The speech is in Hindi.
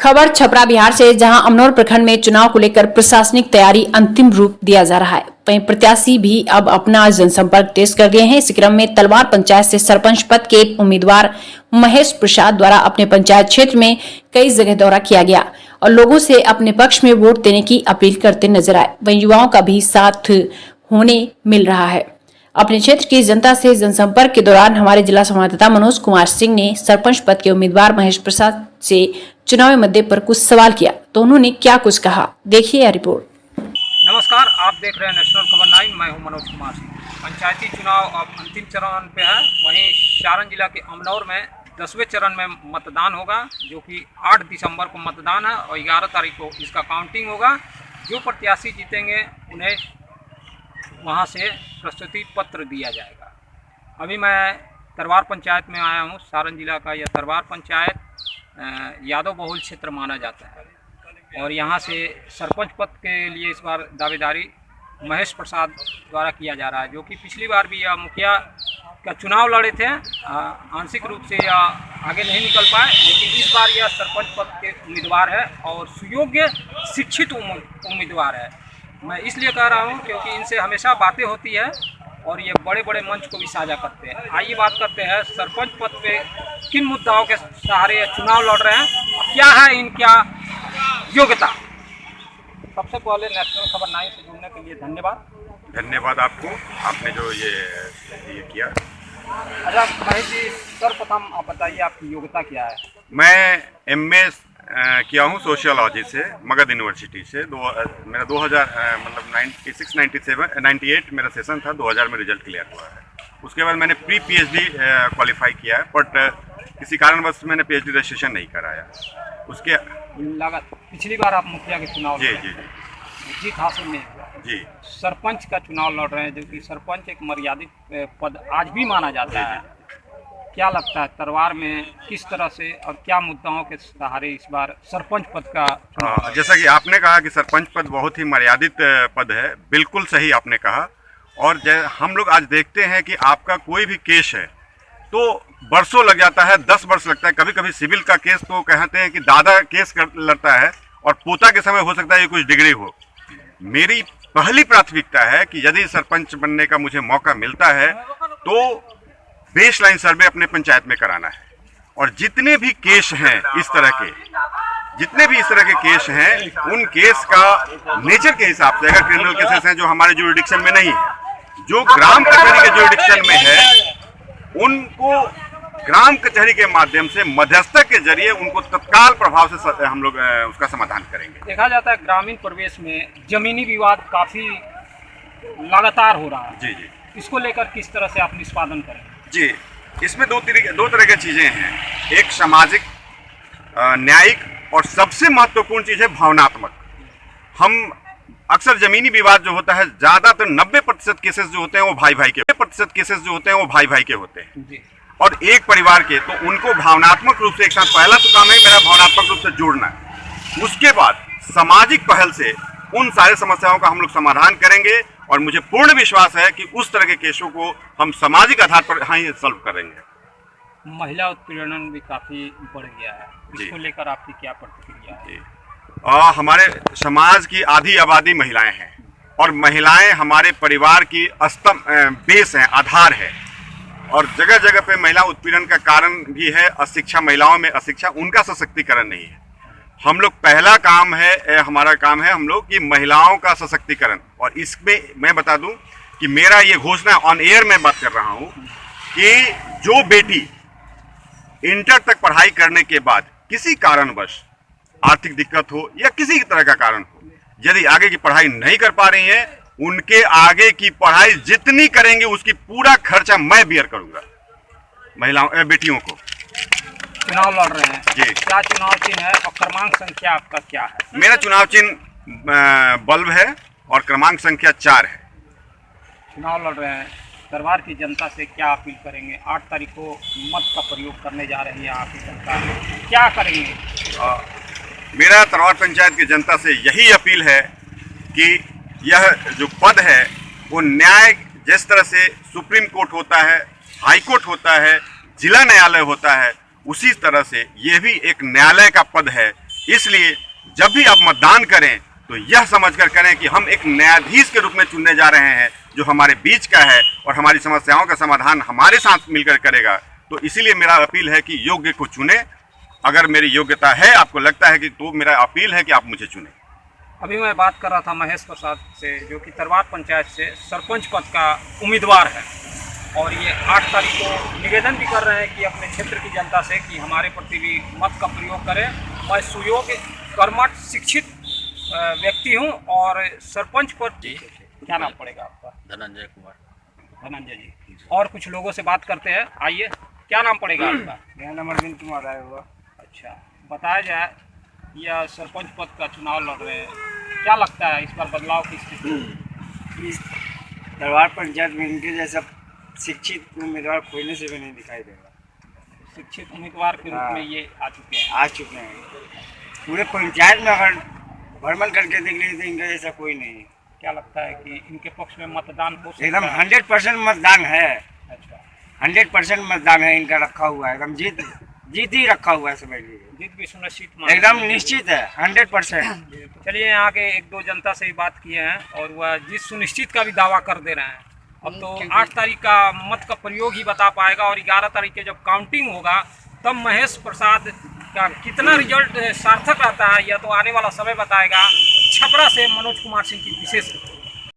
खबर छपरा बिहार से, जहां अमनौर प्रखंड में चुनाव को लेकर प्रशासनिक तैयारी अंतिम रूप दिया जा रहा है। वहीं प्रत्याशी भी अब अपना जनसंपर्क तेज कर दिए हैं। इस क्रम में तलवार पंचायत से सरपंच पद के उम्मीदवार महेश प्रसाद द्वारा अपने पंचायत क्षेत्र में कई जगह दौरा किया गया और लोगों से अपने पक्ष में वोट देने की अपील करते नजर आए। वहीं युवाओं का भी साथ होने मिल रहा है। अपने क्षेत्र की जनता से जनसंपर्क के दौरान हमारे जिला संवाददाता मनोज कुमार सिंह ने सरपंच पद के उम्मीदवार महेश प्रसाद से चुनावी मुद्दे पर कुछ सवाल किया, तो उन्होंने क्या कुछ कहा, देखिए यह रिपोर्ट। नमस्कार, आप देख रहे हैं नेशनल खबर 9। मैं हूं मनोज कुमार सिंह। पंचायती चुनाव अब अंतिम चरण पे है। वहीं सारण जिला के अमनौर में 10वें चरण में मतदान होगा, जो कि 8 दिसंबर को मतदान है और 11 तारीख को इसका काउंटिंग होगा। जो प्रत्याशी जीतेंगे उन्हें वहां से प्रस्तुति पत्र दिया जाएगा। अभी मैं तरवार पंचायत में आया हूं। सारण जिला का यह तरवार पंचायत यादव बहुल क्षेत्र माना जाता है और यहाँ से सरपंच पद के लिए इस बार दावेदारी महेश प्रसाद द्वारा किया जा रहा है, जो कि पिछली बार भी यह मुखिया का चुनाव लड़े थे। आंशिक रूप से यह आगे नहीं निकल पाए, लेकिन इस बार यह सरपंच पद के उम्मीदवार है और सुयोग्य शिक्षित उम्मीदवार है। मैं इसलिए कह रहा हूँ क्योंकि इनसे हमेशा बातें होती है और ये बड़े बड़े मंच को भी साझा करते हैं। आइए बात करते हैं सरपंच पद पे किन मुद्दाओं के सहारे चुनाव लड़ रहे हैं, क्या है इनका योग्यता। सबसे पहले नेशनल खबर 9 से जुड़ने के लिए धन्यवाद आपको, आपने जो ये किया। अच्छा महेश जी, सर्वप्रथम आप बताइए आपकी योग्यता क्या है। मैं MA किया हूँ सोशियोलॉजी से मगध यूनिवर्सिटी से। मेरा 2000 मतलब 98 मेरा सेशन था, 2000 में रिजल्ट क्लियर हुआ है। उसके बाद मैंने प्री PhD क्वालिफाई किया है, बट किसी कारणवश मैंने PhD रजिस्ट्रेशन नहीं कराया। उसके पिछली बार आप मुखिया के चुनाव जीत हासिल नहीं हुआ जी। सरपंच का चुनाव लड़ रहे हैं, जो कि सरपंच एक मर्यादित पद आज भी माना जाता है। क्या लगता है तरवार में किस तरह से और क्या मुद्दाओं के सहारे इस बार सरपंच पद का जैसा कि आपने कहा कि सरपंच पद बहुत ही मर्यादित पद है, बिल्कुल सही आपने कहा। और हम लोग आज देखते हैं कि आपका कोई भी केस है तो बरसों लग जाता है, 10 वर्ष लगता है। कभी कभी सिविल का केस तो कहते हैं कि दादा केस लड़ता है और पोता के समय हो सकता है ये कुछ डिग्री हो। मेरी पहली प्राथमिकता है कि यदि सरपंच बनने का मुझे मौका मिलता है तो बेसलाइन सर्वे अपने पंचायत में कराना है। और जितने भी केस हैं इस तरह के केस हैं, उन केस का नेचर के हिसाब से, अगर क्रिमिनल केसेस हैं जो हमारे जुरिडिक्शन में नहीं है, जो ग्राम कचहरी के जुरिडिक्शन में है, उनको ग्राम कचहरी के माध्यम से मध्यस्थता के जरिए उनको तत्काल प्रभाव से हम लोग उसका समाधान करेंगे। देखा जाता है ग्रामीण परिवेश में जमीनी विवाद काफी लगातार हो रहा है। जी जी। इसको लेकर किस तरह से आप निष्पादन करेंगे? जी, इसमें दो तरह की चीजें हैं। एक सामाजिक, न्यायिक और सबसे महत्वपूर्ण चीज है भावनात्मक। हम अक्सर जमीनी विवाद जो होता है, ज्यादातर 90% केसेस जो होते हैं वो भाई भाई के होते हैं जी। और एक परिवार के, तो उनको भावनात्मक रूप से एक साथ, पहला तो काम है मेरा भावनात्मक रूप से जोड़ना है। उसके बाद सामाजिक पहल से उन सारे समस्याओं का हम लोग समाधान करेंगे और मुझे पूर्ण विश्वास है कि उस तरह के केसों को हम सामाजिक आधार पर ही सॉल्व करेंगे। महिला उत्पीड़न भी काफी बढ़ गया है, इसको लेकर आपकी क्या प्रतिक्रिया है? हमारे समाज की आधी आबादी महिलाएं हैं और महिलाएं हमारे परिवार की स्तंभ, बेस हैं, आधार है। और जगह जगह पे महिला उत्पीड़न का कारण भी है अशिक्षा, महिलाओं में अशिक्षा, उनका सशक्तिकरण नहीं है। हम लोग पहला काम है, हमारा काम है हम लोग कि महिलाओं का सशक्तिकरण। और इसमें मैं बता दूं कि मेरा ये घोषणा ऑन एयर में बात कर रहा हूं कि जो बेटी इंटर तक पढ़ाई करने के बाद किसी कारणवश आर्थिक दिक्कत हो या किसी तरह का कारण हो, यदि आगे की पढ़ाई नहीं कर पा रही हैं, उनके आगे की पढ़ाई जितनी करेंगे उसकी पूरा खर्चा मैं बियर करूंगा। महिलाओं, बेटियों को चुनाव लड़ रहे हैं जी। क्या चुनाव चिन्ह है और क्रमांक संख्या आपका क्या है? मेरा चुनाव चिन्ह बल्ब है और क्रमांक संख्या 4 है। चुनाव लड़ रहे हैं, दरबार की जनता से क्या अपील करेंगे? 8 तारीख को मत का प्रयोग करने जा रही है आपकी जनता, क्या करेंगे? मेरा तरवार पंचायत की जनता से यही अपील है कि यह जो पद है वो न्याय, जिस तरह से सुप्रीम कोर्ट होता है, हाई कोर्ट होता है, जिला न्यायालय होता है, उसी तरह से ये भी एक न्यायालय का पद है इसलिए जब भी आप मतदान करें तो यह समझकर करें कि हम एक न्यायाधीश के रूप में चुनने जा रहे हैं जो हमारे बीच का है और हमारी समस्याओं का समाधान हमारे साथ मिलकर करेगा। तो इसीलिए मेरा अपील है कि योग्य को चुने। अगर मेरी योग्यता है, आपको लगता है कि, तो मेरा अपील है कि आप मुझे चुने। अभी मैं बात कर रहा था महेश प्रसाद से, जो कि तलवार पंचायत से सरपंच पद का उम्मीदवार है, और ये 8 तारीख को निवेदन भी कर रहे हैं कि अपने क्षेत्र की जनता से कि हमारे प्रति भी मत का प्रयोग करें। मैं सुयोग्य कर्मठ शिक्षित व्यक्ति हूँ और सरपंच पद। क्या नाम पड़ेगा आपका? धनंजय कुमार। धनंजय जी। और कुछ लोगों से बात करते हैं, आइए। क्या नाम पड़ेगा आपका? मेरा नाम अरविंद कुमार है। हुआ अच्छा, बताया जाए, यह सरपंच पद का चुनाव लड़ रहे हैं, क्या लगता है इस बार बदलाव की स्थिति? इस तलवार पंचायत में इनके जैसा शिक्षित उम्मीदवार खोजने से भी नहीं दिखाई देगा। शिक्षित उम्मीदवार के रूप में ये आ चुके हैं। आ चुके हैं पूरे पंचायत में। अगर भ्रमण करके देख लीजिए तो इनका जैसा कोई नहीं है। क्या लगता है कि इनके पक्ष में मतदान हो सकता एकदम है? 100% मतदान है। अच्छा, 100% मतदान है इनका रखा हुआ है। एकदम जीत ही रखा हुआ है, समझ लीजिए। जीत भी सुनिश्चित एकदम निश्चित है, 100%। चलिए, यहाँ के 1-2 जनता से भी बात किए हैं और वह जीत सुनिश्चित का भी दावा कर दे रहे हैं। अब तो 8 तारीख का मत का प्रयोग ही बता पाएगा, और 11 तारीख के जब काउंटिंग होगा तब महेश प्रसाद का कितना रिजल्ट सार्थक रहता है यह तो आने वाला समय बताएगा। छपरा से मनोज कुमार सिंह की विशेष रिपोर्ट।